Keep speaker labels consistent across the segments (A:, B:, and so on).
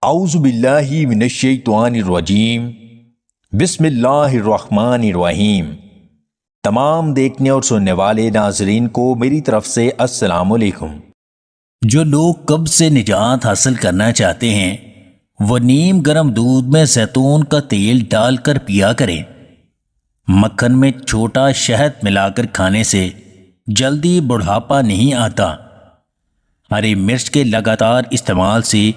A: اعوذ باللہ من الشیطان الرجیم بسم اللہ الرحمن الرحیم۔ تمام دیکھنے اور سننے والے ناظرین کو میری طرف سے السلام علیکم۔
B: جو لوگ قبض سے نجات حاصل کرنا چاہتے ہیں وہ نیم گرم دودھ میں زیتون کا تیل ڈال کر پیا کریں۔ مکھن میں چھوٹا شہد ملا کر کھانے سے جلدی بڑھاپا نہیں آتا۔ ہری مرچ کے لگاتار استعمال سے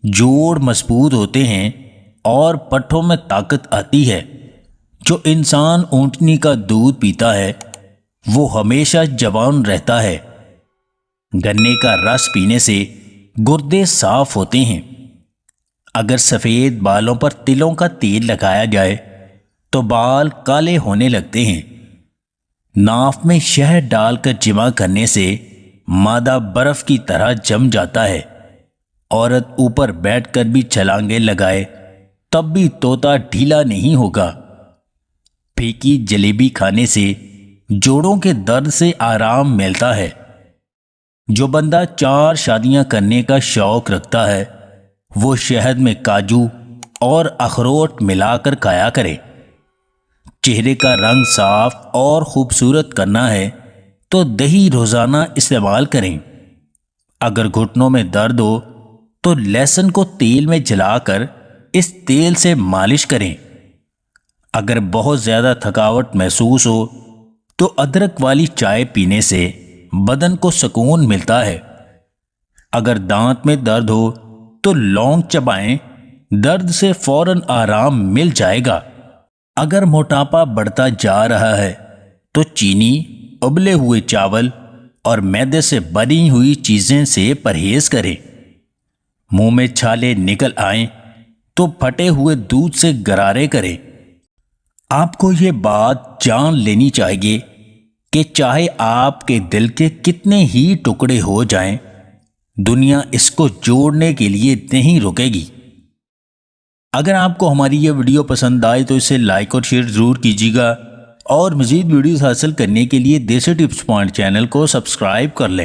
B: جوڑ مضبوط ہوتے ہیں اور پٹھوں میں طاقت آتی ہے۔ جو انسان اونٹنی کا دودھ پیتا ہے وہ ہمیشہ جوان رہتا ہے۔ گنے کا رس پینے سے گردے صاف ہوتے ہیں۔ اگر سفید بالوں پر تلوں کا تیل لگایا جائے تو بال کالے ہونے لگتے ہیں۔ ناف میں شہد ڈال کر جمع کرنے سے مادہ برف کی طرح جم جاتا ہے۔ عورت اوپر بیٹھ کر بھی چھلانگیں لگائے تب بھی طوطا ڈھیلا نہیں ہوگا۔ پھیکی جلیبی کھانے سے جوڑوں کے درد سے آرام ملتا ہے۔ جو بندہ 4 شادیاں کرنے کا شوق رکھتا ہے وہ شہد میں کاجو اور اخروٹ ملا کر کھایا کرے۔ چہرے کا رنگ صاف اور خوبصورت کرنا ہے تو دہی روزانہ استعمال کریں۔ اگر گھٹنوں میں درد ہو تو لہسن کو تیل میں جلا کر اس تیل سے مالش کریں۔ اگر بہت زیادہ تھکاوٹ محسوس ہو تو ادرک والی چائے پینے سے بدن کو سکون ملتا ہے۔ اگر دانت میں درد ہو تو لونگ چبائیں، درد سے فوراً آرام مل جائے گا۔ اگر موٹاپا بڑھتا جا رہا ہے تو چینی، ابلے ہوئے چاول اور میدے سے بنی ہوئی چیزیں سے پرہیز کریں۔ منہ میں چھالے نکل آئیں تو پھٹے ہوئے دودھ سے غرارے کریں۔ آپ کو یہ بات جان لینی چاہیے کہ چاہے آپ کے دل کے کتنے ہی ٹکڑے ہو جائیں، دنیا اس کو جوڑنے کے لیے نہیں رکے گی۔ اگر آپ کو ہماری یہ ویڈیو پسند آئے تو اسے لائک اور شیئر ضرور کیجیے گا، اور مزید ویڈیوز حاصل کرنے کے لیے دیسی ٹپس پوائنٹ چینل کو سبسکرائب کر لیں۔